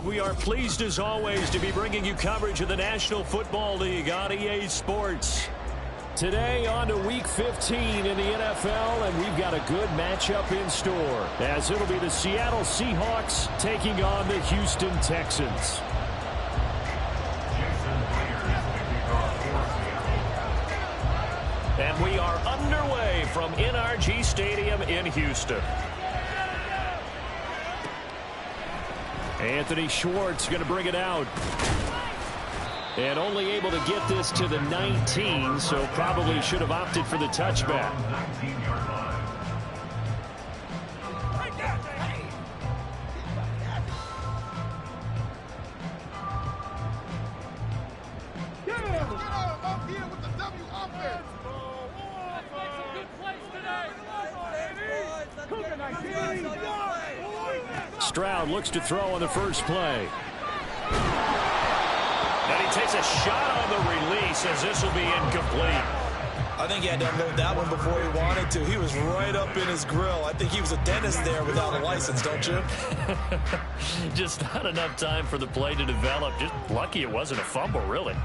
We are pleased as always to be bringing you coverage of the National Football League on EA Sports. Today on to Week 15 in the NFL, and we've got a good matchup in store, as it'll be the Seattle Seahawks taking on the Houston Texans. And we are underway from NRG Stadium in Houston. Anthony Schwartz going to bring it out. And only able to get this to the 19, so probably should have opted for the touchback. Stroud looks to throw on the first play. And he takes a shot on the release as this will be incomplete. I think he had to unload that one before he wanted to. He was right up in his grill. I think he was a dentist there without a license, don't you? Just not enough time for the play to develop. Just lucky it wasn't a fumble, really.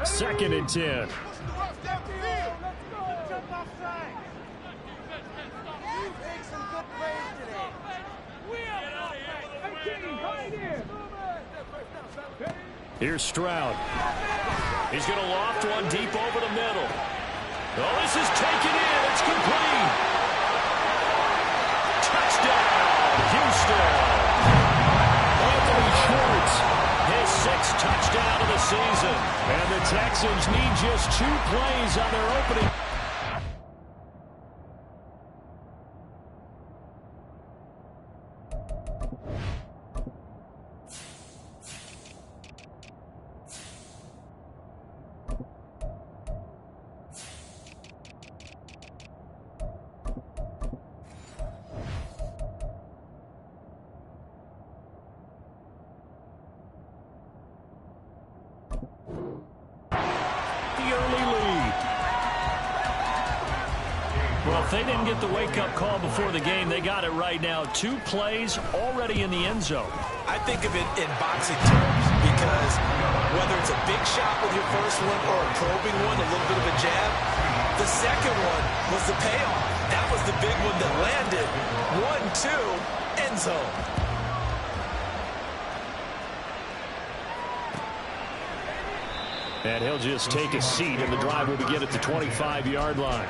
2nd and 10. Here's Stroud. He's going to loft one deep over the middle. Oh, this is taken in. It's complete. Touchdown, Houston. Anthony Schwartz, his 6th touchdown of the season. And the Texans need just 2 plays on their opening. If they didn't get the wake-up call before the game, they got it right now. 2 plays already in the end zone. I think of it in boxing terms because whether it's a big shot with your first one or a probing one, a little bit of a jab, the second one was the payoff. That was the big one that landed. 1-2, end zone. And he'll just take a seat, and the drive will begin at the 25-yard line.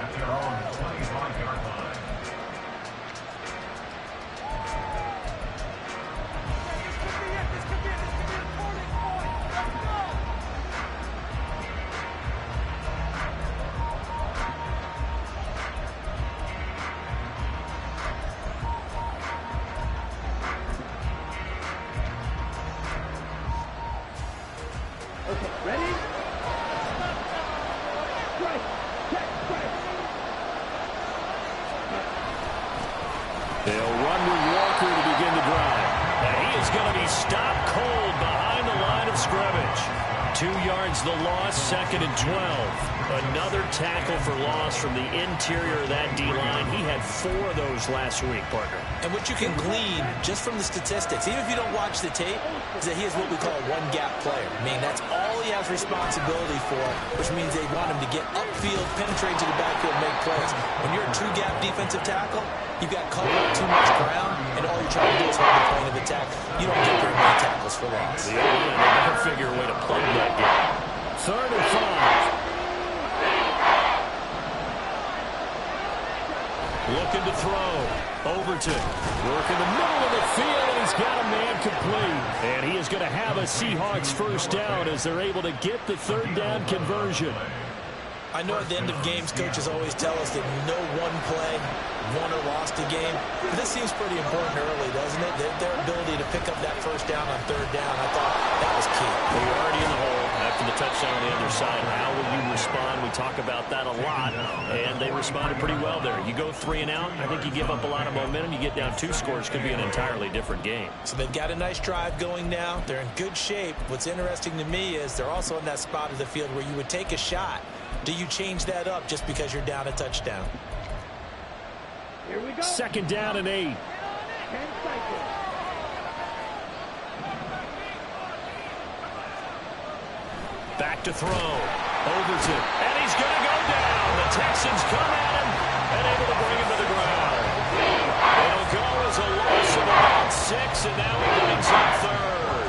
The loss, 2nd and 12. Another tackle for loss from the interior of that D-line. He had 4 of those last week, partner. And what you can glean just from the statistics, even if you don't watch the tape, is that he is what we call a one-gap player. I mean, that's all he has responsibility for, which means they want him to get upfield, penetrate to the backfield, make plays. When you're a two-gap defensive tackle, you've got covered up too much ground, and all you're trying to do is hold the point of attack. You don't get very many tackles for loss. The idea, they never figure a way to play that game. 3rd and 5. Looking to throw. Overton. Work in the middle of the field, and he's got a man complete. And he is going to have a Seahawks first down as they're able to get the third down conversion. I know at the end of games, coaches always tell us that no one play won or lost a game. But this seems pretty important early, doesn't it? Their ability to pick up that first down on third down, I thought that was key. Well, you're already in the hole after the touchdown on the other side. How will you respond? We talk about that a lot, and they responded pretty well there. You go 3 and out, I think you give up a lot of momentum. You get down 2 scores, could be an entirely different game. So they've got a nice drive going now. They're in good shape. What's interesting to me is they're also in that spot of the field where you would take a shot. Do you change that up just because you're down a touchdown? Here we go. Second down and 8. 10 seconds. Back to throw. Overton. And he's going to go down. The Texans come at him and able to bring him to the ground. It'll go as a loss of about 6, and now he brings up third.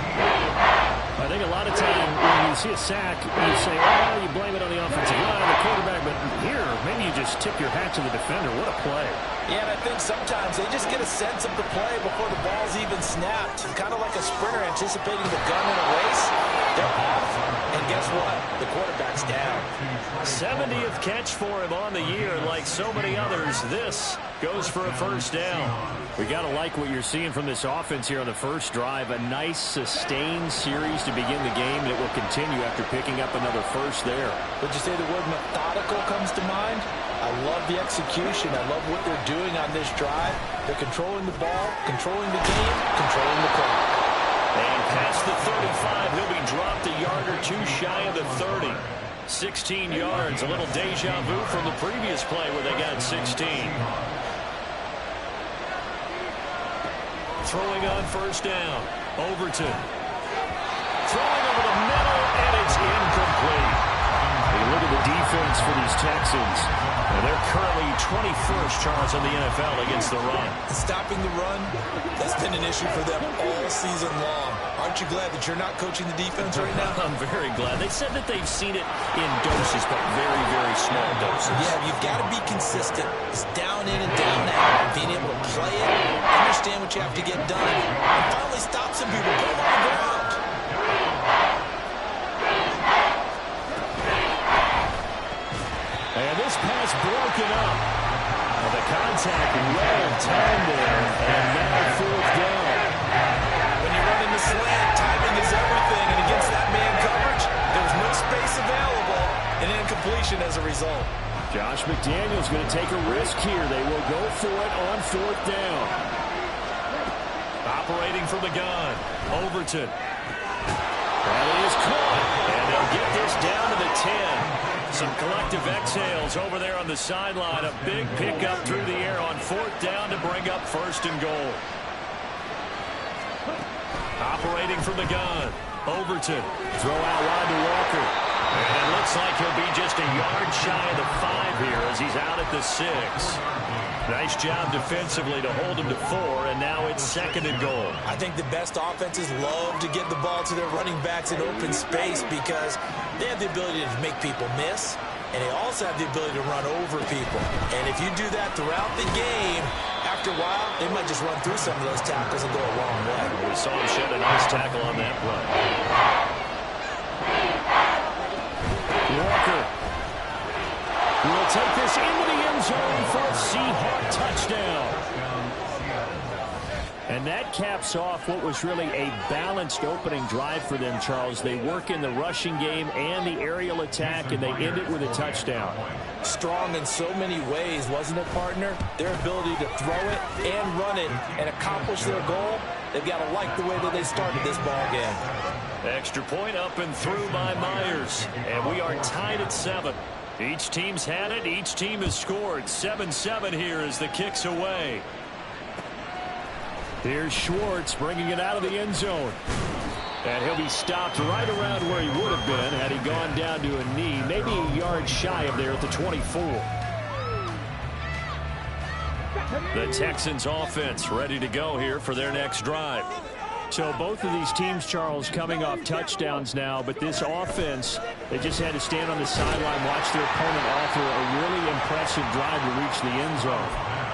I think a lot of time when you see a sack, you say, oh, you blame it on the offensive line, the quarterback, but here, maybe you just tip your hat to the defender. What a play. Yeah, and I think sometimes they just get a sense of the play before the ball's even snapped. Kind of like a sprinter anticipating the gun in a race. They're off, and guess what? The quarterback's down. 70th catch for him on the year. Like so many others, this goes for a first down. We got to like what you're seeing from this offense here on the first drive. A nice, sustained series to begin the game, and it will continue after picking up another first there. Would you say the word methodical comes to mind? I love the execution. I love what they're doing on this drive. They're controlling the ball, controlling the game, controlling the clock. And past the 35, he'll be dropped a yard or 2 shy of the 30. 16 yards, a little deja vu from the previous play where they got 16. Throwing on first down. Overton. Throwing over the middle, and it's incomplete. Hey, look at the defense for these Texans. And they're currently 21st, Charles, in the NFL against the run. Stopping the run, that's been an issue for them all season long. Aren't you glad that you're not coaching the defense right now? I'm very glad. They said that they've seen it in doses, but very, very small doses. Yeah, you've got to be consistent. It's down in and down out. Being able to play it, understand what you have to get done, and finally stop some people, put them on the ground. And this pass broken up. Well, the contact well timed there, and now fourth down. When you run in the slant, timing is everything, and against that man coverage, there's no space available, and incompletion as a result. Josh McDaniels going to take a risk here. They will go for it on fourth down. Operating from the gun, Overton. That is caught, and they'll get this down to the 10. Some collective exhales over there on the sideline. A big pickup through the air on fourth down to bring up first and goal. Operating from the gun, Overton. Throw out wide to Walker. And it looks like he'll be just a yard shy of the 5 here as he's out at the 6. Nice job defensively to hold him to 4, and now it's second and goal. I think the best offenses love to get the ball to their running backs in open space because they have the ability to make people miss, and they also have the ability to run over people. And if you do that throughout the game, after a while, they might just run through some of those tackles and go a long way. We saw him shed a nice tackle on that play. Walker will take this into the end zone for a Seahawk touchdown. And that caps off what was really a balanced opening drive for them, Charles. They work in the rushing game and the aerial attack, and they end it with a touchdown. Strong in so many ways, wasn't it, partner? Their ability to throw it and run it and accomplish their goal, they've got to like the way that they started this ball game. Extra point up and through by Myers. And we are tied at 7. Each team's had it. Each team has scored. 7-7 here as the kick's away. Here's Schwartz bringing it out of the end zone. And he'll be stopped right around where he would have been had he gone down to a knee. Maybe a yard shy of there at the 24. The Texans offense ready to go here for their next drive. So both of these teams, Charles, coming off touchdowns now, but this offense, they just had to stand on the sideline, watch their opponent offer a really impressive drive to reach the end zone.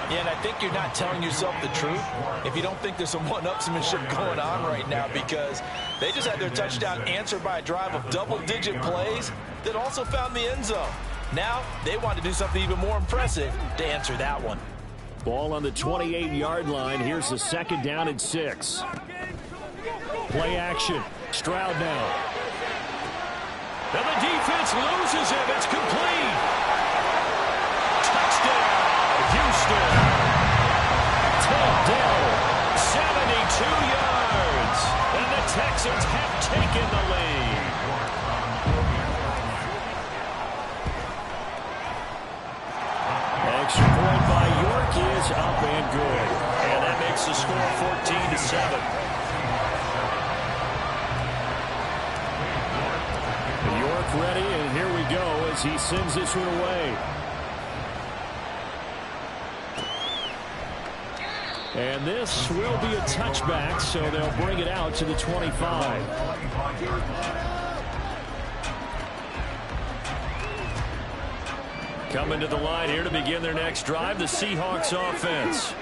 Yeah, and I think you're not telling yourself the truth if you don't think there's some one-upsmanship going on right now, because they just had their touchdown answered by a drive of double-digit plays that also found the end zone. Now they want to do something even more impressive to answer that one. Ball on the 28-yard line. Here's the 2nd down and 6. Play action. Stroud now. And the defense loses him. It's complete. Touchdown, Houston. Touchdown, 72 yards. And the Texans have taken the lead. Extra point by York is up and good. And that makes the score 14-7. York ready, and here we go as he sends this one away. And this will be a touchback, so they'll bring it out to the 25. Coming to the line here to begin their next drive, the Seahawks offense.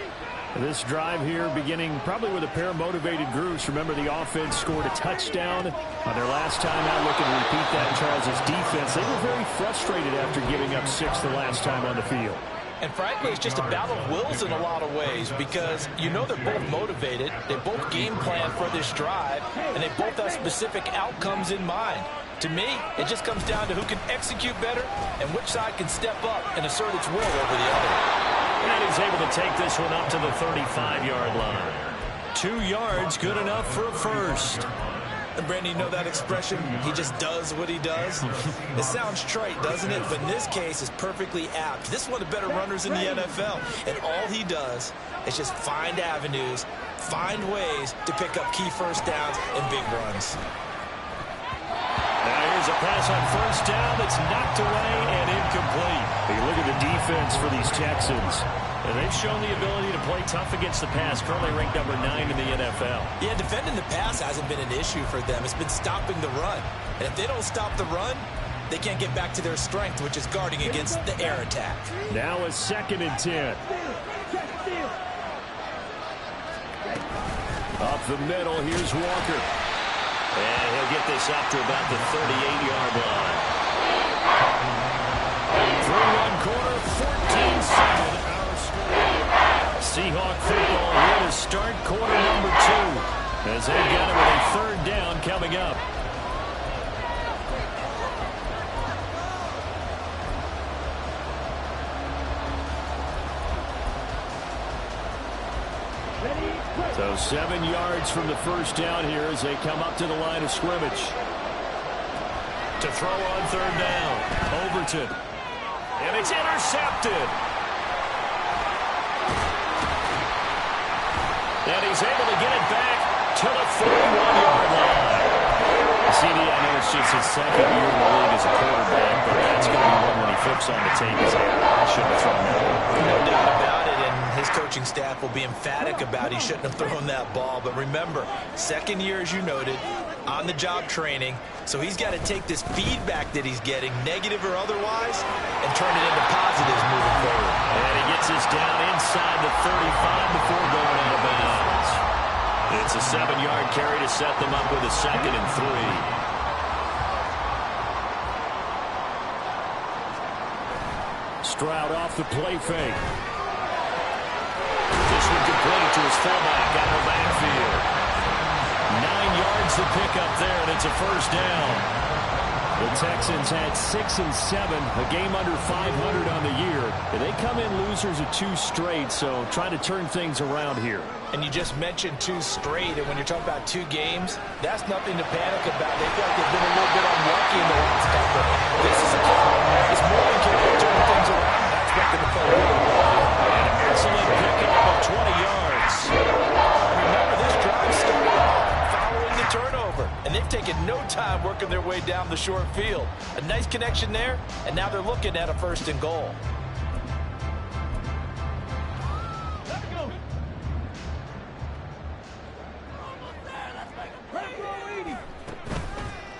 This drive here beginning probably with a pair of motivated groups. Remember, the offense scored a touchdown on their last time out. Looking to repeat that in Charles' defense. They were very frustrated after giving up 6 the last time on the field. And frankly, it's just a battle of wills in a lot of ways, because you know they're both motivated, they both game plan for this drive, and they both have specific outcomes in mind. To me, it just comes down to who can execute better and which side can step up and assert its will over the other. And he's able to take this one up to the 35-yard line. 2 yards, good enough for a first. And Brandon, you know that expression, he just does what he does? It sounds trite, doesn't it? But in this case, it's perfectly apt. This is one of the better runners in the NFL. And all he does is just find avenues, find ways to pick up key first downs and big runs. Now here's a pass on first down that's knocked away and incomplete. You look at the defense for these Texans, and they've shown the ability to play tough against the pass. Currently ranked number 9 in the NFL. Yeah, defending the pass hasn't been an issue for them. It's been stopping the run. And if they don't stop the run, they can't get back to their strength, which is guarding against the air attack. Now a 2nd and 10. Up the middle, here's Walker. And he'll get this up to about the 38-yard line. 3-1 quarter, 14-7 our score. Seahawk football here to start quarter number 2. As they've got it with a 3rd down coming up. So 7 yards from the first down here as they come up to the line of scrimmage. To throw on 3rd down. Overton. And it's intercepted. And he's able to get it back to the 41-yard line. CD, I know it's just his 2nd year in the league as a quarterback, but that's going to be one when he flips on the tape. He's like, I shouldn't have thrown that. No doubt about it, and his coaching staff will be emphatic about he shouldn't have thrown that ball. But remember, 2nd year, as you noted, on-the-job training, so he's got to take this feedback that he's getting, negative or otherwise, and turn it into positives moving forward. And he gets us down inside the 35 before going out of bounds. It's a 7-yard carry to set them up with a 2nd and 3. Stroud off the play fake. This one complete to his fullback out of the backfield. 9 yards to pick up there, and it's a first down. The Texans had 6 and 7, a game under 500 on the year. They come in losers of 2 straight, so trying to turn things around here. And you just mentioned 2 straight, and when you're talking about 2 games, that's nothing to panic about. They feel like they've been a little bit unlucky in the last couple. This is a game. It's more than capable of turning things around. I expect them to play well. And an excellent pickup of 20 yards. Remember, this drive started off following the turnover, and they've taken no time working their way down the short field. A nice connection there, and now they're looking at a 1st and goal.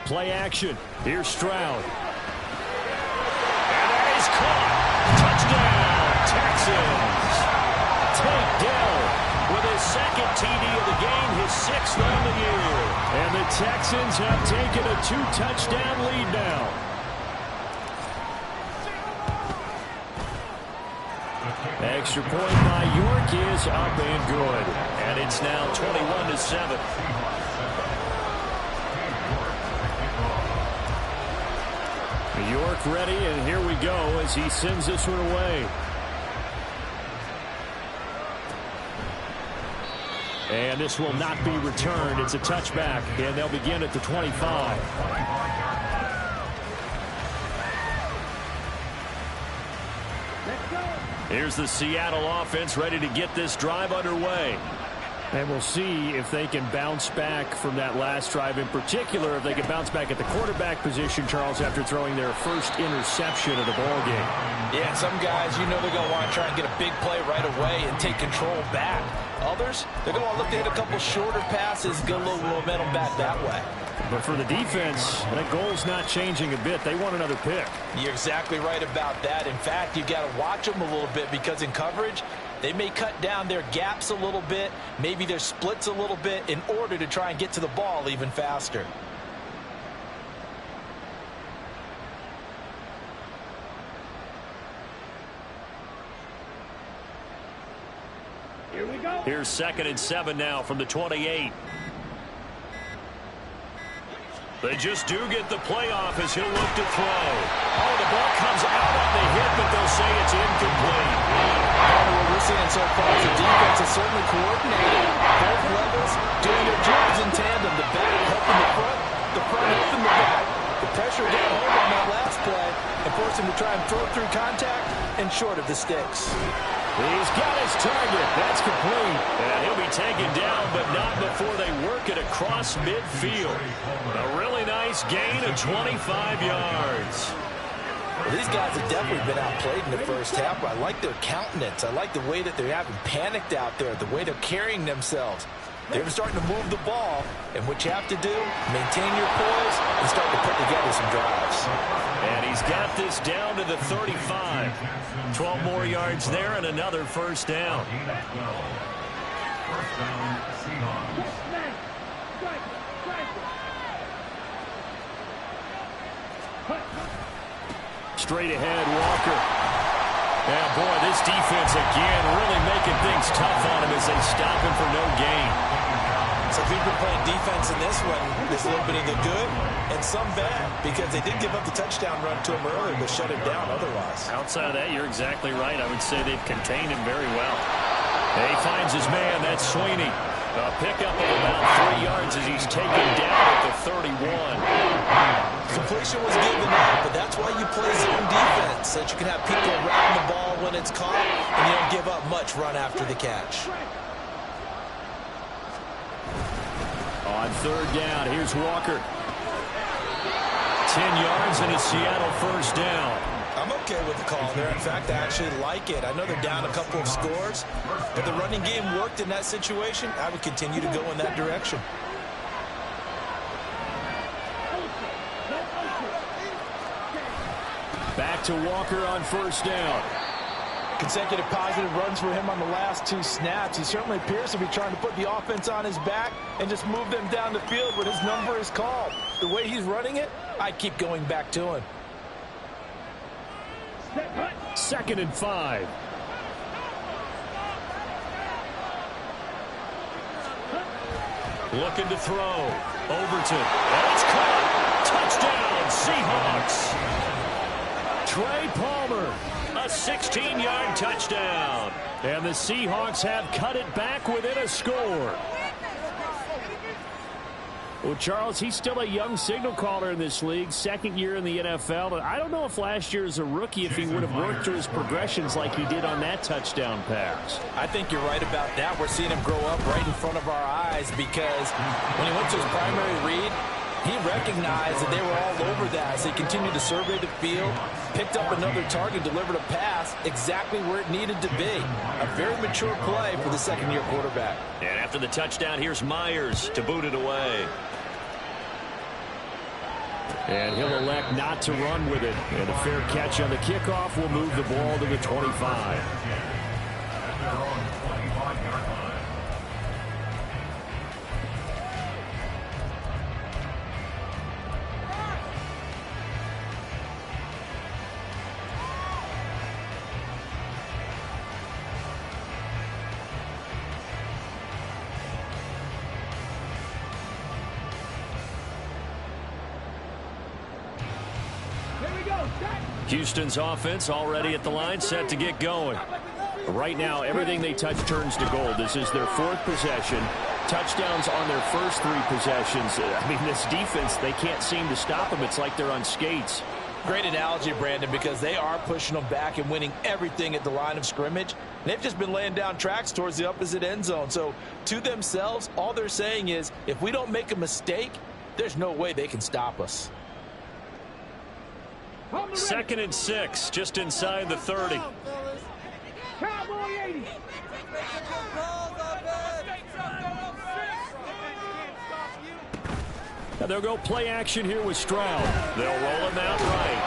Play action. Here's Stroud. And that is caught. Touchdown, Texans. second TD of the game, his 6th on the year. And the Texans have taken a 2-touchdown lead now. Extra point by York is up and good. And it's now 21-7. York ready, and here we go as he sends this one away. And this will not be returned. It's a touchback, and they'll begin at the 25. Here's the Seattle offense ready to get this drive underway. And we'll see if they can bounce back from that last drive, in particular if they can bounce back at the quarterback position, Charles, after throwing their first interception of the ballgame. Yeah, some guys, you know, they're going to want to try and get a big play right away and take control back. Others, they're going to want to look to hit a couple shorter passes, get a little momentum back that way. But for the defense, that goal's not changing a bit. They want another pick. You're exactly right about that. In fact, you got to watch them a little bit because in coverage, they may cut down their gaps a little bit, maybe their splits a little bit in order to try and get to the ball even faster. Here we go. Here's 2nd and 7 now from the 28. They just do get the playoff as he'll look to throw. Oh, the ball comes out on the hit, but they'll say it's incomplete. What we're seeing so far is the defense is certainly coordinated. Both levels doing their jobs in tandem. The back helping the front helping the back. The pressure got home on that last play and forced him to try and throw through contact and short of the sticks. He's got his target. That's complete. And he'll be taken down, but not before they work it across midfield. A really nice gain of 25 yards. Well, these guys have definitely been outplayed in the first half. I like their countenance. I like the way that they're having panicked out there, the way they're carrying themselves. They're starting to move the ball, and what you have to do, maintain your poise and start to put together some drives. And he's got this down to the 35. 12 more yards there and another first down. Straight ahead, Walker. Yeah, boy, this defense again really making things tough on him as they stop him for no gain. So if we've been playing defense in this one, there's a little bit of the good and some bad because they did give up the touchdown run to him earlier but shut him down otherwise. Outside of that, you're exactly right. I would say they've contained him very well. And he finds his man. That's Sweeney. A pickup of about 3 yards as he's taken down at the 31. Completion was given up, but that's why you play zone defense, so that you can have people around the ball when it's caught, and you don't give up much run after the catch. On 3rd down, here's Walker. 10 yards and a Seattle first down. I'm okay with the call there. In fact, I actually like it. I know they're down a couple of scores, but the running game worked in that situation. I would continue to go in that direction. Back to Walker on 1st down. Consecutive positive runs for him on the last 2 snaps. He certainly appears to be trying to put the offense on his back and just move them down the field when his number is called. The way he's running it, I keep going back to him. 2nd and 5. Looking to throw. Overton. And it's caught. Touchdown, Seahawks. Trey Palmer. A 16-yard touchdown. And the Seahawks have cut it back within a score. Well, Charles, he's still a young signal caller in this league, 2nd year in the NFL. But I don't know if last year as a rookie, if he would have worked through his progressions like he did on that touchdown pass. I think you're right about that. We're seeing him grow up right in front of our eyes because when he went to his primary read, he recognized that they were all over that. So he continued to survey the field, picked up another target, delivered a pass exactly where it needed to be. A very mature play for the 2nd-year quarterback. And after the touchdown, here's Myers to boot it away. And he'll elect not to run with it. And a fair catch on the kickoff will move the ball to the 25. Houston's offense already at the line, set to get going. Right now, everything they touch turns to gold. This is their 4th possession. Touchdowns on their first 3 possessions. I mean, this defense, they can't seem to stop them. It's like they're on skates. Great analogy, Brandon, because they are pushing them back and winning everything at the line of scrimmage. They've just been laying down tracks towards the opposite end zone. So to themselves, all they're saying is, if we don't make a mistake, there's no way they can stop us. 2nd and 6, just inside the 30. Cowboy 80. Now they'll go play action here with Stroud. They'll roll him out right.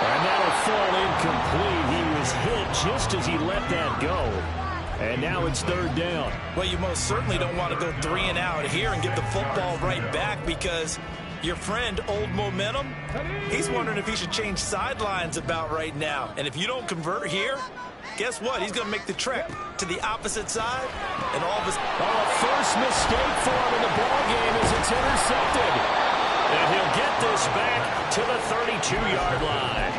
And that'll fall incomplete. He was hit just as he let that go. And now it's 3rd down. Well, you most certainly don't want to go 3 and out here and get the football right back, because your friend, Old Momentum, he's wondering if he should change sidelines about right now. And if you don't convert here, guess what? He's going to make the trek to the opposite side, and all of his... first mistake for him in the ball game as it's intercepted. And he'll get this back to the 32-yard line.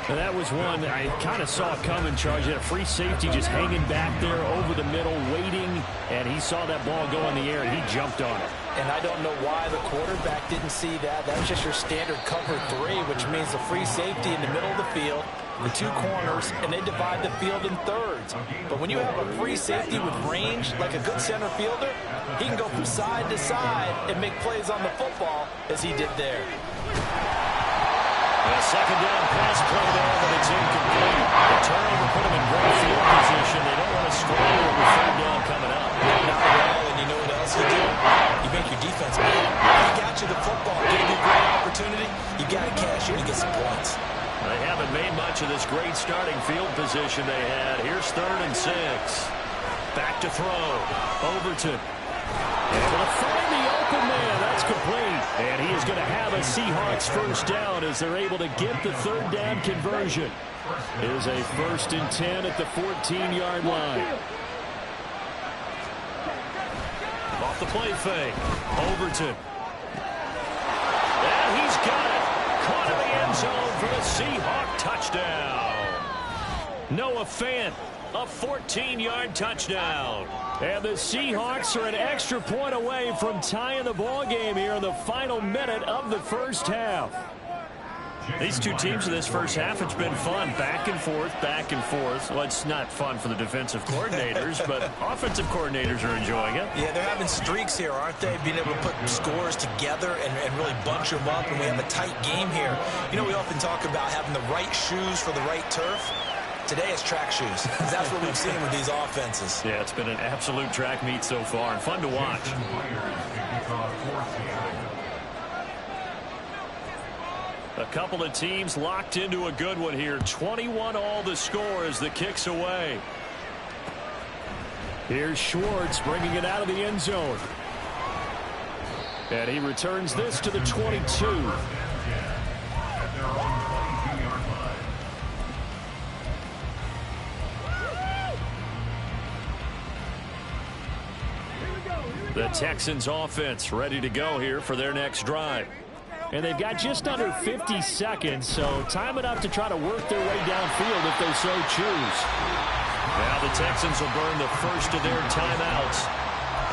And that was one I kind of saw coming, Charge. He had a free safety just hanging back there over the middle, waiting, and he saw that ball go in the air, and he jumped on it. And I don't know why the quarterback didn't see that. That was just your standard cover 3, which means a free safety in the middle of the field, the 2 corners, and they divide the field in thirds. But when you have a free safety with range, like a good center fielder, he can go from side to side and make plays on the football as he did there. A 2nd down pass play there, but it's incomplete. The turnover put him in great field position. They don't want to score with 3rd down coming up. Not at all, and you know what else you do? You make your defense mad. He got you the football, gave you a great opportunity. You got to cash in and get some points. They haven't made much of this great starting field position they had. Here's 3rd and 6. Back to throw. Overton. Able to find the open man. That's complete. And he is going to have a Seahawks 1st down as they're able to get the 3rd down conversion. It is a 1st and 10 at the 14-yard line. Off the play fake. Overton. And he's got it. Caught in the end zone for the Seahawk touchdown. Noah Fant, a 14-yard touchdown. And the Seahawks are an extra point away from tying the ball game here in the final minute of the 1st half. These 2 teams in this 1st half, it's been fun. Back and forth, back and forth. Well, it's not fun for the defensive coordinators, but offensive coordinators are enjoying it. Yeah, they're having streaks here, aren't they? Being able to put scores together and really bunch them up, and we have a tight game here. You know, we often talk about having the right shoes for the right turf. Today it's track shoes. That's what we've seen with these offenses. Yeah, it's been an absolute track meet so far, and fun to watch. A couple of teams locked into a good one here. 21 all the score as the kick's away. Here's Schwartz bringing it out of the end zone. And he returns this to the 22. The Texans offense ready to go here for their next drive. And they've got just under 50 seconds, so time enough to try to work their way downfield if they so choose. Now the Texans will burn the first of their timeouts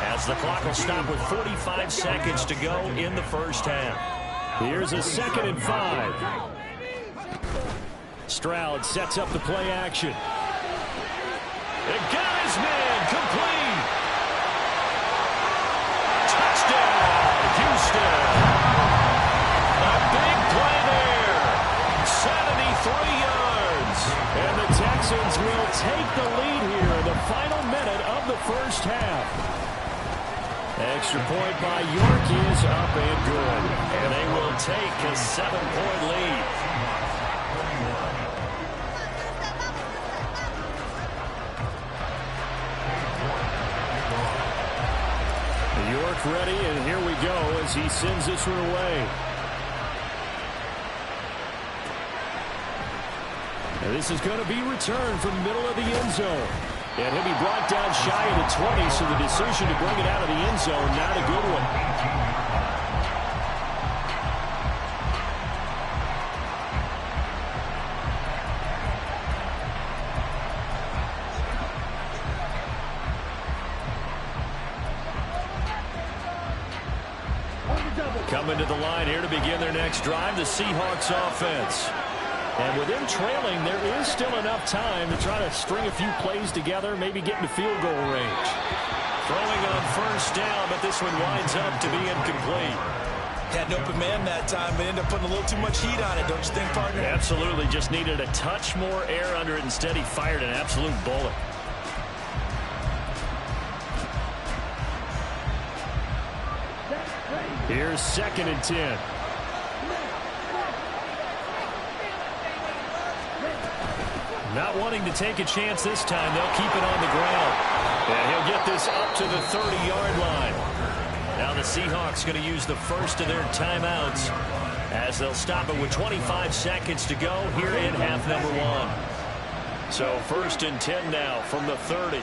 as the clock will stop with 45 seconds to go in the 1st half. Here's a 2nd and 5. Stroud sets up the play action. It got his man complete. Touchdown, Houston. A big play there. 73 yards. And the Texans will take the lead here in the final minute of the 1st half. Extra point by York is up and good. And they will take a 7-point lead. York ready, and here we go as he sends this one away. And this is going to be returned from the middle of the end zone. And he'll be brought down shy of the 20, so the decision to bring it out of the end zone, not a good one. Coming to the line here to begin their next drive, the Seahawks offense. And with them trailing, there is still enough time to try to string a few plays together, maybe get into field goal range. Throwing on first down, but this one winds up to be incomplete. Had an open man that time, but ended up putting a little too much heat on it, don't you think, partner? Absolutely, just needed a touch more air under it. Instead, he fired an absolute bullet. Here's 2nd and 10. Not wanting to take a chance this time, they'll keep it on the ground. And he'll get this up to the 30-yard line. Now the Seahawks going to use the first of their timeouts as they'll stop it with 25 seconds to go here in half number 1. So 1st and 10 now from the 30.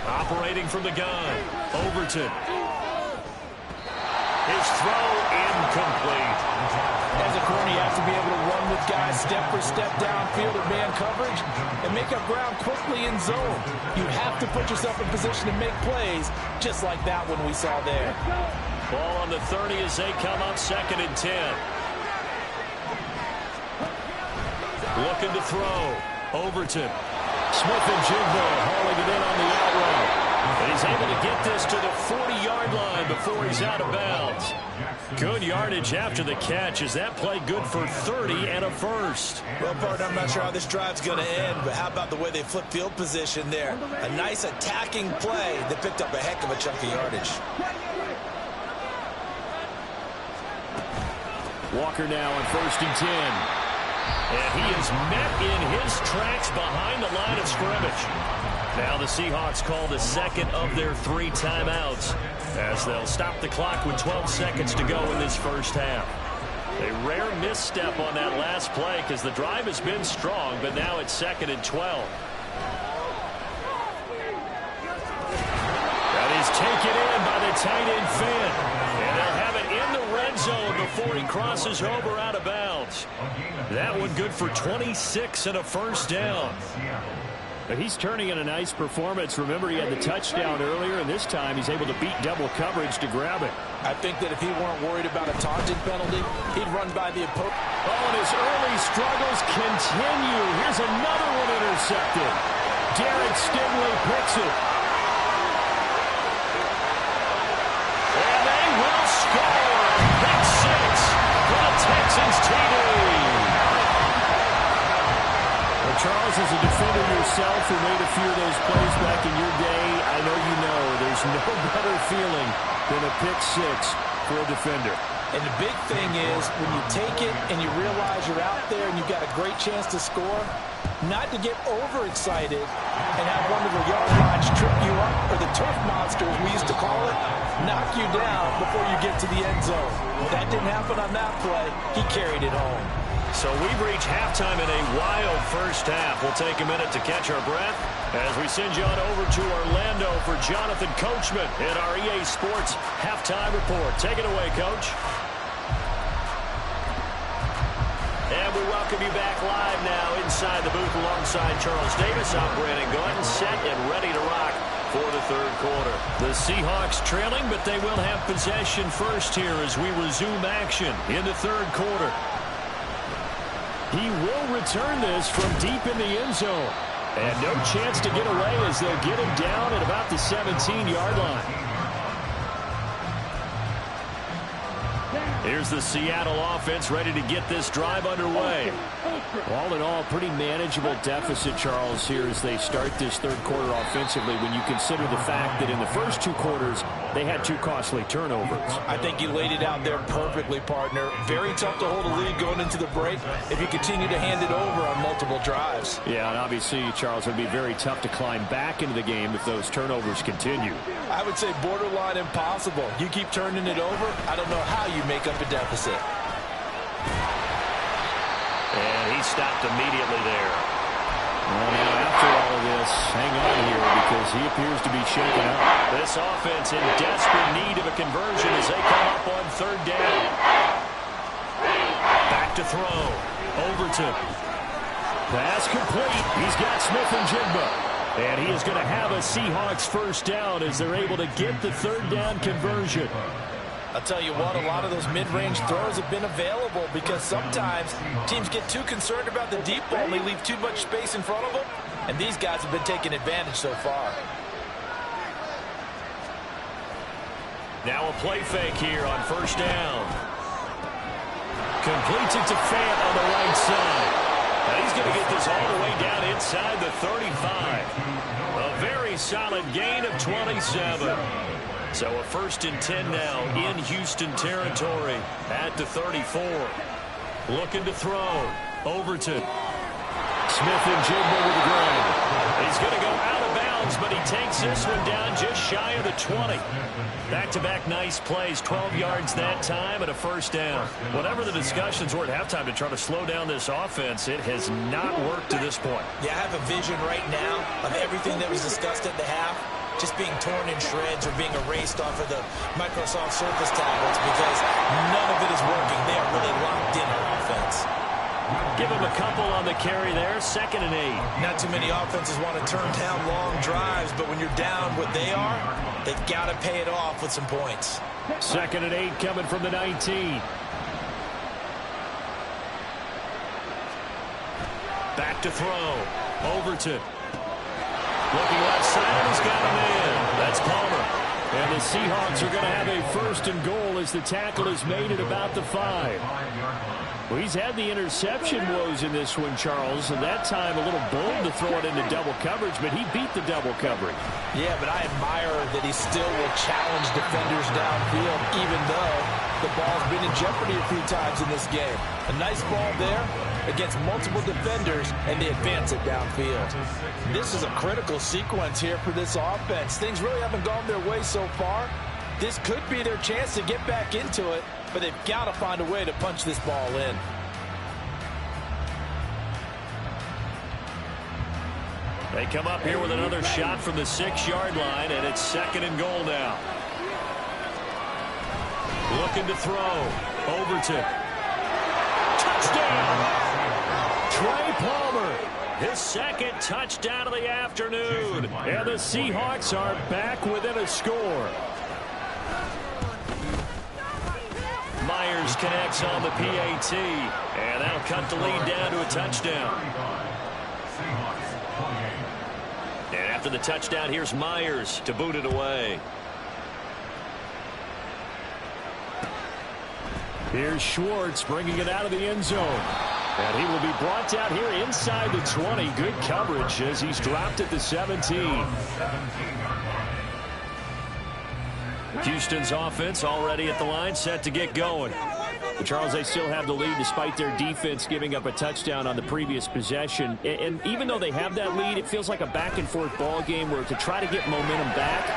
Operating from the gun, Overton. His throw incomplete. As a corner, you have to be able to run with guys step for step downfield in man coverage and make up ground quickly in zone. You have to put yourself in position to make plays, just like that one we saw there. Ball on the 30 as they come up 2nd and 10. Looking to throw. Overton. Smith-Njigba hauling it in on the out route. And he's able to get this to the 40-yard line before he's out of bounds. Good yardage after the catch. Is that play good for 30 and a first? Well, partner, I'm not sure how this drive's going to end, but how about the way they flip field position there? A nice attacking play that picked up a heck of a chunk of yardage. Walker now on 1st and 10. And he is met in his tracks behind the line of scrimmage. Now the Seahawks call the 2nd of their 3 timeouts as they'll stop the clock with 12 seconds to go in this first half. A rare misstep on that last play because the drive has been strong, but now it's 2nd and 12. That is taken in by the tight end Finn. And they'll have it in the red zone before he crosses over out of bounds. That one good for 26 and a first down. But he's turning in a nice performance. Remember, he had the touchdown earlier, and this time he's able to beat double coverage to grab it. I think that if he weren't worried about a taunting penalty, he'd run by the opponent. Oh, and his early struggles continue. Here's another one intercepted. Derek Stingley picks it. And they will score. Pick 6 for the Texans TD. Charles, as a defender yourself who made a few of those plays back in your day, I know you know there's no better feeling than a pick 6 for a defender. And the big thing is when you take it and you realize you're out there and you've got a great chance to score, not to get overexcited and have one of the yard lines trip you up, or the turf monster, as we used to call it, knock you down before you get to the end zone. That didn't happen on that play. He carried it home. So we've reached halftime in a wild first half. We'll take a minute to catch our breath as we send you on over to Orlando for Jonathan Coachman in our EA Sports Halftime Report. Take it away, Coach. And we welcome you back live now inside the booth alongside Charles Davis. I'm Brandon Gordon, set and ready to rock for the third quarter. The Seahawks trailing, but they will have possession first here as we resume action in the third quarter. He will return this from deep in the end zone. And no chance to get away as they'll get him down at about the 17-yard line. Here's the Seattle offense ready to get this drive underway. All in all, pretty manageable deficit, Charles, here as they start this third quarter offensively when you consider the fact that in the first 2 quarters, they had 2 costly turnovers. I think you laid it out there perfectly, partner. Very tough to hold a lead going into the break if you continue to hand it over on multiple drives. Yeah, and obviously, Charles, it would be very tough to climb back into the game if those turnovers continue. I would say borderline impossible. You keep turning it over, I don't know how you make up a deficit. And he stopped immediately there. Well, now after all of this, hang on here because he appears to be shaken up. This offense in desperate need of a conversion as they come up on 3rd down. Back to throw. Overton. Pass complete. He's got Smith-Njigba. And he is going to have a Seahawks first down as they're able to get the 3rd down conversion. I'll tell you what, a lot of those mid-range throws have been available because sometimes teams get too concerned about the deep ball and they leave too much space in front of them, and these guys have been taking advantage so far. Now a play fake here on first down. Completes it to Fant on the right side. Now he's going to get this all the way down inside the 35. A very solid gain of 27. So a 1st and 10 now in Houston territory at the 34. Looking to throw. Overton. Smith and Jigba with the ground. He's going to go out of bounds, but he takes this one down just shy of the 20. Back-to-back nice plays, 12 yards that time and a 1st down. Whatever the discussions were at halftime to try to slow down this offense, it has not worked to this point. Yeah, I have a vision right now of everything that was discussed at the half just being torn in shreds or being erased off of the Microsoft Surface tablets because none of it is working. They are really locked in on offense. Give him a couple on the carry there, 2nd and 8. Not too many offenses want to turn down long drives, but when you're down what they are, they've got to pay it off with some points. 2nd and 8 coming from the 19. Back to throw. Overton. Looking left side, he's got him in. That's Palmer. And the Seahawks are going to have a 1st and goal as the tackle is made at about the 5. Well, he's had the interception woes in this one, Charles, and that time a little bold to throw it into double coverage, but he beat the double coverage. Yeah, but I admire that he still will challenge defenders downfield, even though the ball's been in jeopardy a few times in this game. A nice ball there against multiple defenders, and they advance it downfield. This is a critical sequence here for this offense. Things really haven't gone their way so far. This could be their chance to get back into it, but they've got to find a way to punch this ball in. They come up here with another shot from the 6-yard line, and it's 2nd and goal now. Looking to throw. Overton. Touchdown! Trey Palmer. His 2nd touchdown of the afternoon. And the Seahawks are back within a score. Myers connects on the PAT, and that'll cut the lead down to a touchdown. And after the touchdown, here's Myers to boot it away. Here's Schwartz bringing it out of the end zone. And he will be brought down here inside the 20. Good coverage as he's dropped at the 17. Houston's offense already at the line, set to get going. But Charles, they still have the lead despite their defense giving up a touchdown on the previous possession. And even though they have that lead, it feels like a back-and-forth ball game where to try to get momentum back,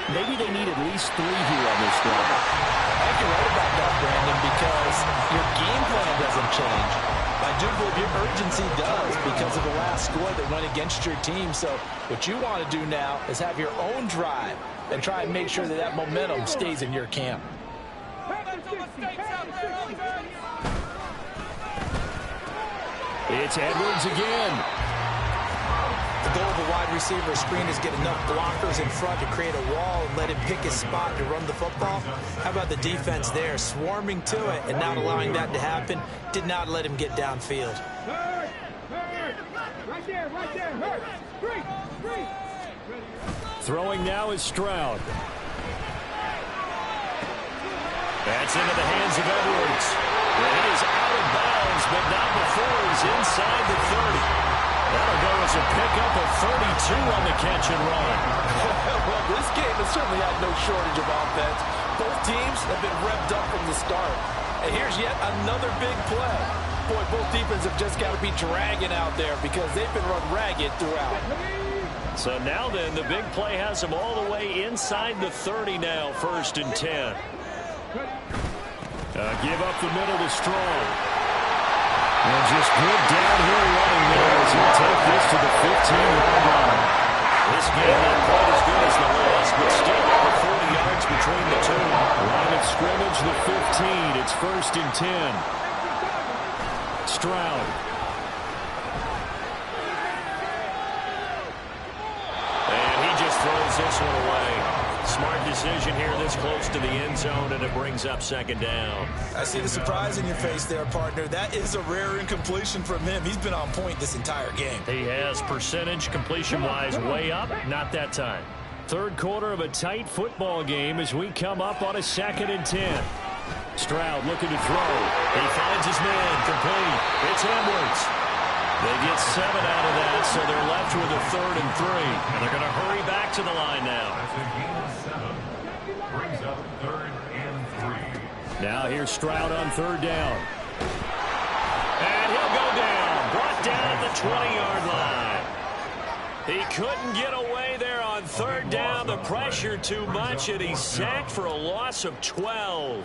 maybe they need at least 3 here on this drive. I think you're right about that, Brandon, because your game plan doesn't change. I do believe your urgency does because of the last score that went against your team. So what you want to do now is have your own drive and try and make sure that that momentum stays in your camp. It's Edwards again. The goal of the wide receiver screen is get enough blockers in front to create a wall and let him pick his spot to run the football. How about the defense there, swarming to it and not allowing that to happen? Did not let him get downfield. Right there, hurt. Three. Throwing now is Stroud. That's into the hands of Edwards. And he is out of bounds, but not before he's inside the 30. That'll go as a pickup of 32 on the catch and run. Well, this game has certainly had no shortage of offense. Both teams have been revved up from the start. And here's yet another big play. Boy, both defenses have just got to be dragging out there because they've been run ragged throughout. So now then, the big play has them all the way inside the 30 now, 1st and 10. Give up the middle to Strong. And just good downhill running there as he'll take this to the 15-yard line. This game not quite as good as the last, but still over 40 yards between the two. Line of scrimmage, the 15. It's 1st and 10. Stroud. And he just throws this one away. Smart decision here this close to the end zone, and it brings up second down. I see the surprise in your face there, partner. That is a rare incompletion from him. He's been on point this entire game. He has percentage completion-wise way up, not that time. Third quarter of a tight football game as we come up on a 2nd and 10. Stroud looking to throw. He finds his man, complete. It's Edwards. They get 7 out of that, so they're left with a 3rd and 3. And they're going to hurry back to the line now. Brings up 3rd and 3. Now here's Stroud on 3rd down. And he'll go down. Brought down at the 20-yard line. He couldn't get away there on 3rd down. The pressure too much, and he's sacked for a loss of 12.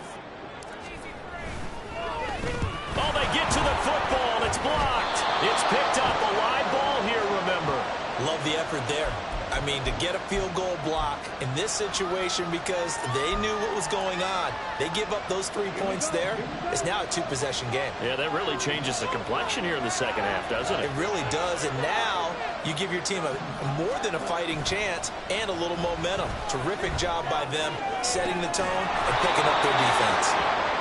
Oh, they get to the football, and it's blocked. It's picked up. A live ball here, remember. Love the effort there. I mean, to get a field goal block in this situation because they knew what was going on. They give up those 3 points there. It's now a 2-possession game. Yeah, that really changes the complexion here in the second half, doesn't it? It really does, and now you give your team a more than a fighting chance and a little momentum. Terrific job by them setting the tone and picking up their defense.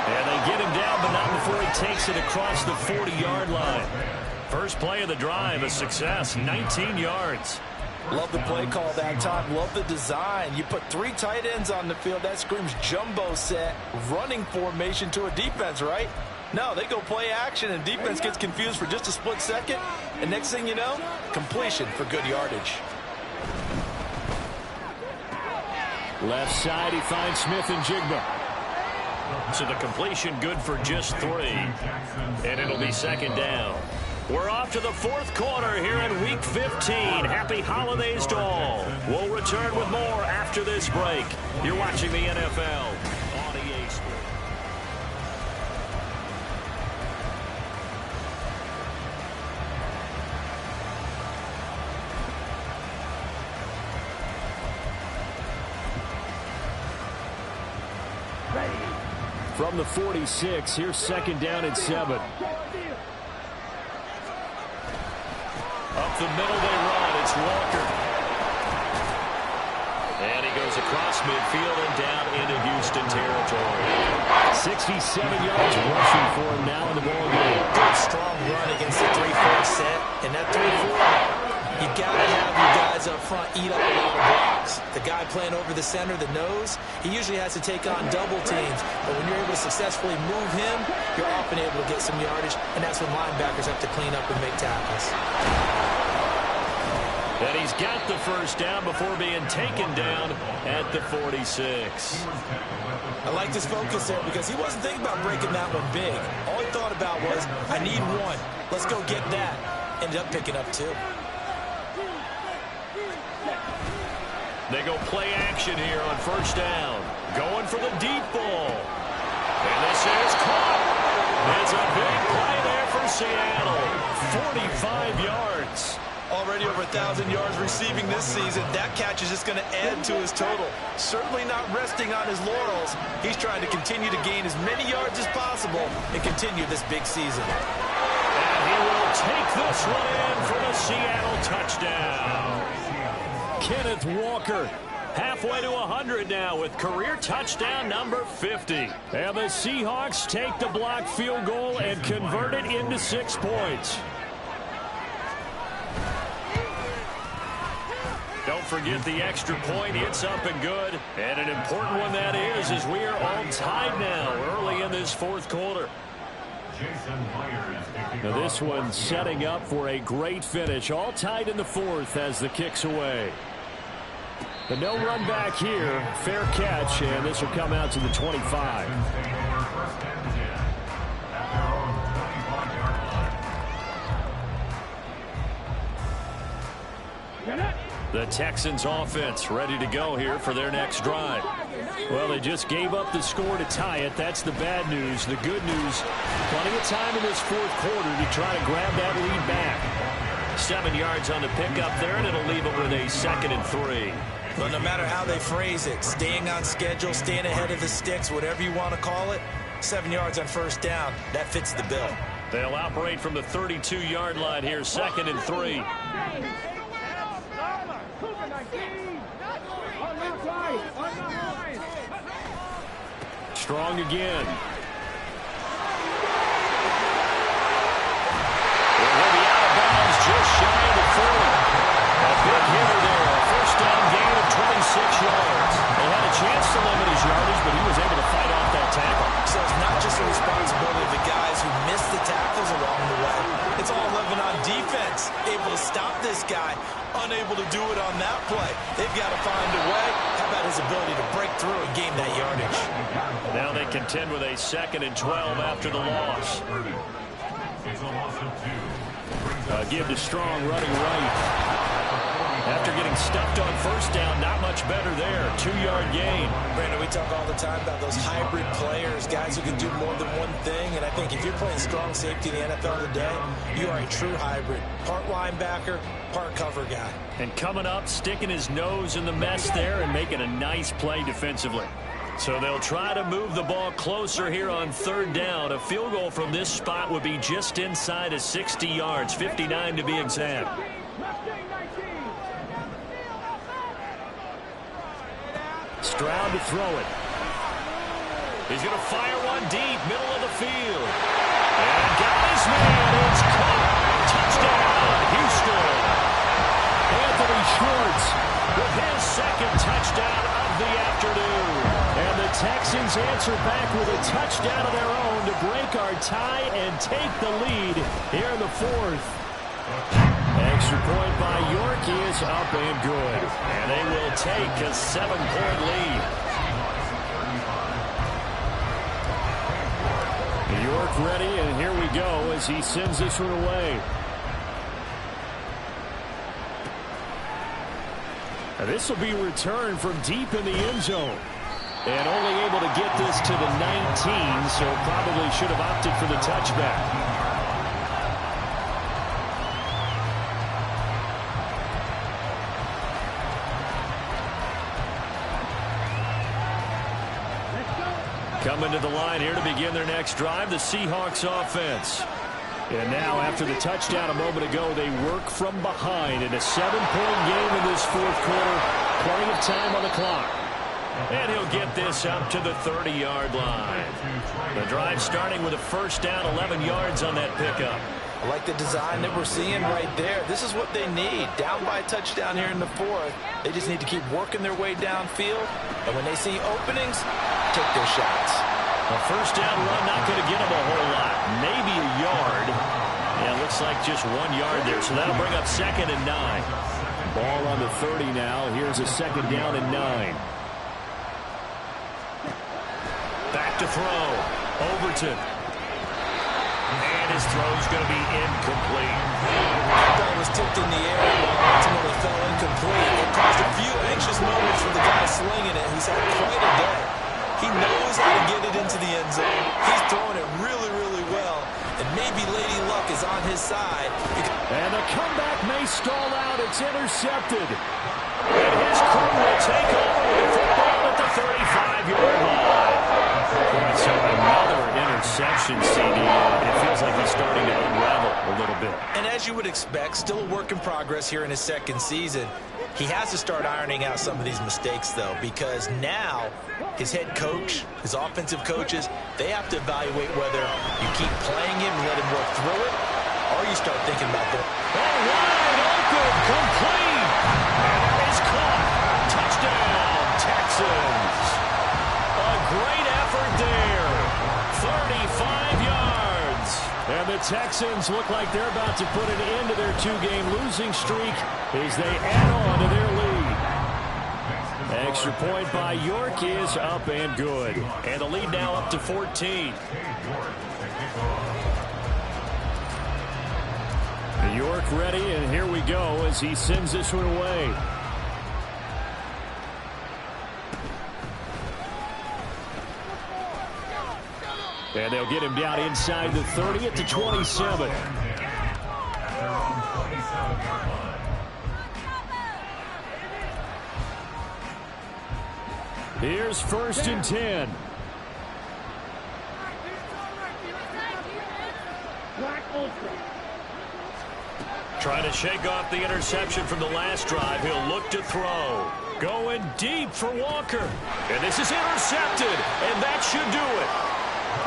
And they get him down, but not before he takes it across the 40-yard line. First play of the drive, a success, 19 yards. Love the play call that time. Love the design. You put 3 tight ends on the field. That screams jumbo set, running formation to a defense, right? No, they go play action, and defense gets confused for just a split second. And next thing you know, completion for good yardage. Left side, he finds Smith and Jigba. So the completion good for just 3. And it'll be second down. We're off to the 4th quarter here in Week 15. Happy holidays to all. We'll return with more after this break. You're watching the NFL on EA Sports. From the 46, here's second down and 7. Up the middle they run. It's Walker. And he goes across midfield and down into Houston territory. 67 yards rushing for him now in the ball game. Good strong run against the 3-4 set. And that 3-4, you got to have your guys up front eat up a lot of blocks. The guy playing over the center, the nose, he usually has to take on double teams. But when you're able to successfully move him, you're often able to get some yardage. And that's when linebackers have to clean up and make tackles. And he's got the first down before being taken down at the 46. I like this focus there because he wasn't thinking about breaking that one big. All he thought about was, I need 1. Let's go get that. Ended up picking up 2. They go play action here on first down. Going for the deep ball. And this is caught. It's a big play there for Seattle. 45 yards. Already over 1,000 yards receiving this season. That catch is just going to add to his total. Certainly not resting on his laurels. He's trying to continue to gain as many yards as possible and continue this big season. And he will take this one in for the Seattle touchdown. Kenneth Walker halfway to 100 now with career touchdown number 50. And the Seahawks take the block field goal and convert it into 6 points. Don't forget the extra point. It's up and good. And an important one that is, as we are all tied now early in this 4th quarter. Now this one setting up for a great finish. All tied in the 4th as the kick's away. But no run back here. Fair catch, and this will come out to the 25. The Texans offense ready to go here for their next drive. Well, they just gave up the score to tie it. That's the bad news. The good news, plenty of time in this 4th quarter to try to grab that lead back. 7 yards on the pickup there, and it'll leave it with a 2nd and 3. Well, no matter how they phrase it, staying on schedule, staying ahead of the sticks, whatever you want to call it, 7 yards on first down, that fits the bill. They'll operate from the 32-yard line here, 2nd and 3. On that side. Strong again. He'll be out of bounds just shy of the 40. A big hitter there. A first down gain of 26 yards. They had a chance to limit his yardage, but he was able to fight off that tackle. So it's not just the responsibility of the guys who missed the tackles along the way. It's all 11 on defense. Able to stop this guy. Unable to do it on that play. They've got to find a way. How about his ability to break through and gain that yardage? Now they contend with a 2nd and 12 after the loss. It's a loss of 2. Give to Strong running right. After getting stuffed on first down, not much better there. 2-yard gain. Brandon, we talk all the time about those hybrid players, guys who can do more than one thing. And I think if you're playing strong safety in the NFL today, you are a true hybrid. Part linebacker, part cover guy. And coming up, sticking his nose in the mess there and making a nice play defensively. So they'll try to move the ball closer here on 3rd down. A field goal from this spot would be just inside of 60 yards, 59 to be exact. Stroud to throw it. He's going to fire one deep, middle of the field. And got his man. It's caught. Touchdown, Houston. Anthony Schwartz with his 2nd touchdown of the afternoon. And the Texans answer back with a touchdown of their own to break our tie and take the lead here in the 4th. Extra point by York is up and good. And they will take a 7-point lead. York ready, and here we go as he sends this one away. And this will be returned from deep in the end zone. And only able to get this to the 19, so probably should have opted for the touchback. Coming to the line here to begin their next drive, the Seahawks offense. And now, after the touchdown a moment ago, they work from behind in a 7-point game in this 4th quarter. Plenty of time on the clock. And he'll get this up to the 30-yard line. The drive starting with a first down, 11 yards on that pickup. I like the design that we're seeing right there. This is what they need. Down by a touchdown here in the 4th. They just need to keep working their way downfield. And when they see openings, take their shots. A first down run, not going to get them a whole lot. Maybe a yard. Yeah, looks like just 1 yard there. So that'll bring up 2nd and 9. Ball on the 30 now. Here's a 2nd down and 9. Back to throw. Overton. And his throw's going to be incomplete. That ball was tipped in the air, but ultimately fell incomplete. It caused a few anxious moments for the guy slinging it. He's had quite a day. He knows how to get it into the end zone. He's throwing it really, really well. And maybe Lady Luck is on his side. And the comeback may stall out. It's intercepted. And his crew will take over with the football at the 35-yard line. So another interception, CD. It feels like he's starting to unravel a little bit. And as you would expect, still a work in progress here in his 2nd season. He has to start ironing out some of these mistakes, though, because now his head coach, his offensive coaches, they have to evaluate whether you keep playing him and let him work through it, or you start thinking about the wide open, complete, and it is caught. Touchdown, Texans. A great effort there. 35 yards. And the Texans look like they're about to put an end to their 2-game losing streak as they add on to their lead. Extra point by York is up and good. And the lead now up to 14. York ready, and here we go as he sends this one away. And they'll get him down inside the 30 at the 27. Here's 1st and 10. Trying to shake off the interception from the last drive. He'll look to throw. Going deep for Walker. And this is intercepted. And that should do it.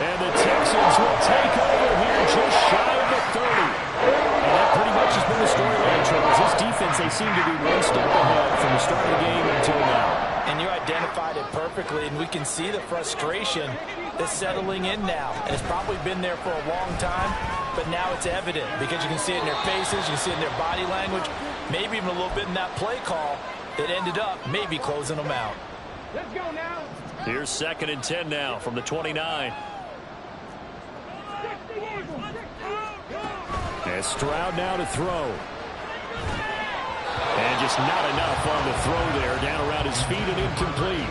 And the Texans will take over here just shy of the 30. And that pretty much has been the storyline, Charles. This defense, they seem to be one step ahead from the start of the game until now. And you identified it perfectly, and we can see the frustration that's settling in now. And it's probably been there for a long time, but now it's evident because you can see it in their faces, you can see it in their body language, maybe even a little bit in that play call that ended up maybe closing them out. Let's go now. Here's 2nd and 10 now from the 29. And Stroud now to throw. And just not enough on the throw there. Down around his feet and incomplete.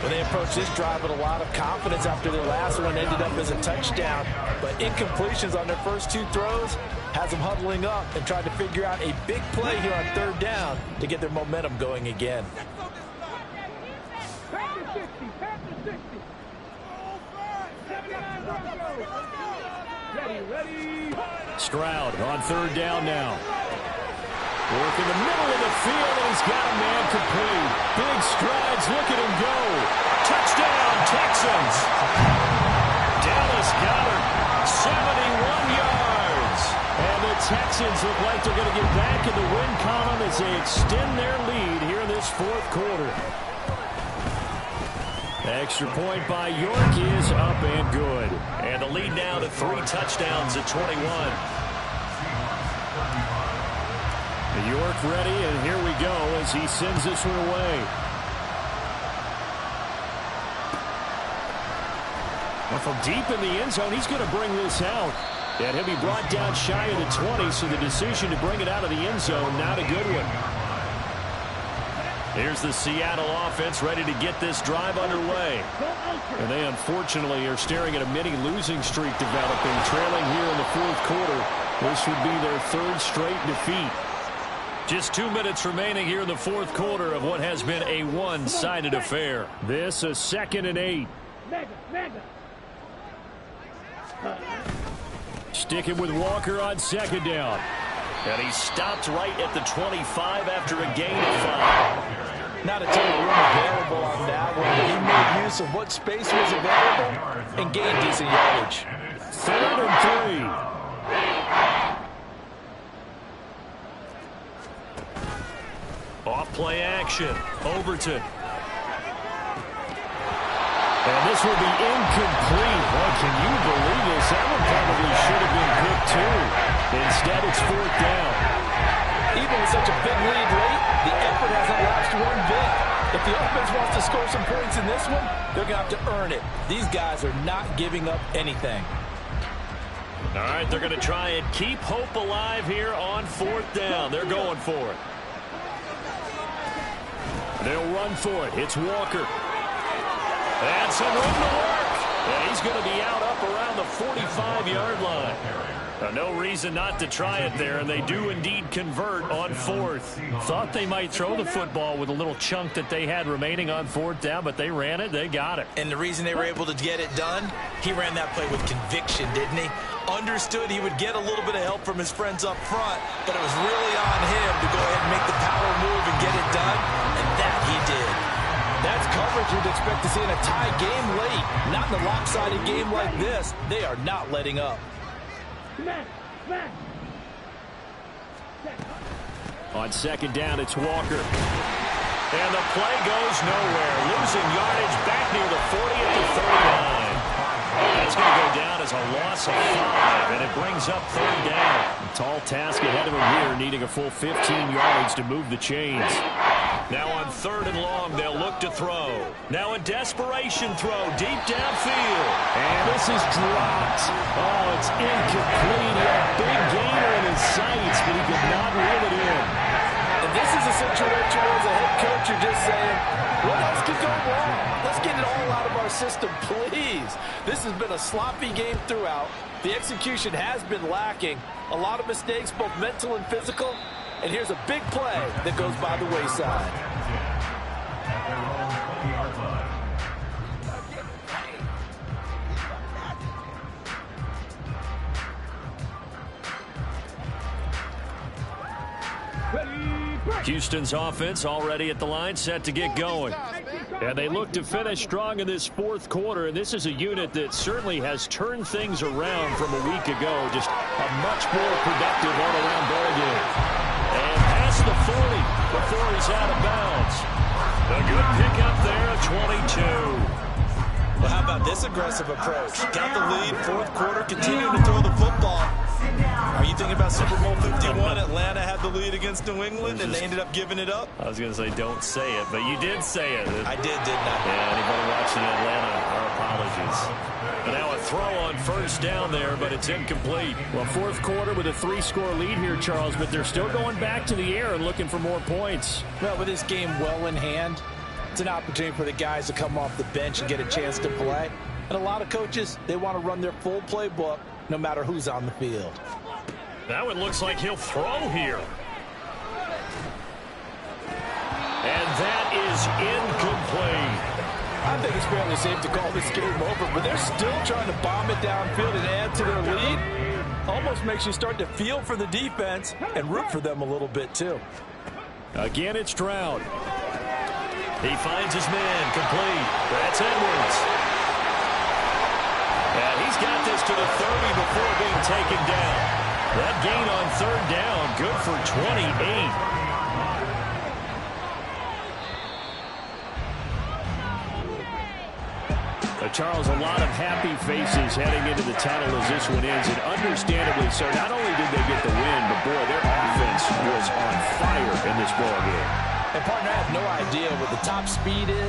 Well, they approached this drive with a lot of confidence after their last one ended up as a touchdown. But incompletions on their first 2 throws has them huddling up and trying to figure out a big play here on 3rd down to get their momentum going again. Back to 60. Back to 60. 79 Broncos. Ready. Stroud on 3rd down now. Work in the middle of the field, and he's got a man complete. Big strides, look at him go. Touchdown, Texans. Dallas Goedert, 71 yards. And the Texans look like they're going to get back in the win column as they extend their lead here in this 4th quarter. Extra point by York is up and good. And the lead now to 3 touchdowns at 21. York ready, and here we go as he sends this one away. Well, from deep in the end zone, he's going to bring this out. And he'll be brought down shy of the 20, so the decision to bring it out of the end zone, not a good one. Here's the Seattle offense ready to get this drive underway. And they unfortunately are staring at a mini losing streak developing, trailing here in the 4th quarter. This would be their 3rd straight defeat. Just 2 minutes remaining here in the 4th quarter of what has been a one-sided affair. This a 2nd and 8. Mega. Sticking with Walker on 2nd down. And he stopped right at the 25 after a gain of 5. Not a ton of room available on that one. He made use of what space was available and gained decent yardage. 3rd and 3. Off play action. Overton. And this will be incomplete. Boy, can you believe this? That one probably should have been picked too. Instead, it's 4th down. Even with such a big lead late, the effort hasn't lapsed one bit. If the offense wants to score some points in this one, they're going to have to earn it. These guys are not giving up anything. All right, they're going to try and keep hope alive here on 4th down. They're going for it. They'll run for it. It's Walker. And some room to work. And he's going to be out up around the 45-yard line. No reason not to try it there, and they do indeed convert on 4th. Thought they might throw the football with a little chunk that they had remaining on 4th down, but they ran it. They got it. And the reason they were able to get it done, he ran that play with conviction, didn't he? Understood he would get a little bit of help from his friends up front, but it was really on him to go ahead and make the power move and get it done, and that he did. That's coverage you'd expect to see in a tie game late. Not in a lopsided game like this. They are not letting up. On 2nd down, it's Walker. And the play goes nowhere. Losing yardage back near the 40 at the 39. That's going to go down as a loss of 5, and it brings up 3rd down. A tall task ahead of him here, needing a full 15 yards to move the chains. Now on 3rd and long, they'll look to throw. Now a desperation throw deep downfield. And this is dropped. Oh, it's incomplete. He had a big gainer in his sights, but he could not reel it in. And this is a situation where as a head coach, you're just saying, what else could go wrong? Let's get it all out of our system, please. This has been a sloppy game throughout. The execution has been lacking. A lot of mistakes, both mental and physical. And here's a big play that goes by the wayside. Houston's offense already at the line, set to get going. And they look to finish strong in this fourth quarter, and this is a unit that certainly has turned things around from a week ago. Just a much more productive all-around ball game. And past the 40 before he's out of bounds. A good pickup there at 22. Well, how about this aggressive approach? Got the lead, fourth quarter, continuing to throw the football. Are you thinking about Super Bowl 51? Atlanta had the lead against New England, and they ended up giving it up? I was going to say don't say it, but you did say it. I did, didn't I? Yeah, anybody watching Atlanta, our apologies. But now a throw on first down there, but it's incomplete. Well, fourth quarter with a 3-score lead here, Charles, but they're still going back to the air and looking for more points. Well, with this game well in hand, it's an opportunity for the guys to come off the bench and get a chance to play. And a lot of coaches, they want to run their full playbook no matter who's on the field. Now it looks like he'll throw here. And that is incomplete. I think it's fairly safe to call this game over, but they're still trying to bomb it downfield and add to their lead. Almost makes you start to feel for the defense and root for them a little bit, too. Again, it's Stroud. He finds his man, complete. That's Edwards. And he's got this to the 30 before being taken down. That gain on third down, good for 28. Charles, a lot of happy faces heading into the tunnel as this one ends, and understandably so. Not only did they get the win, but boy, their offense was on fire in this ball game. And partner, I have no idea what the top speed is.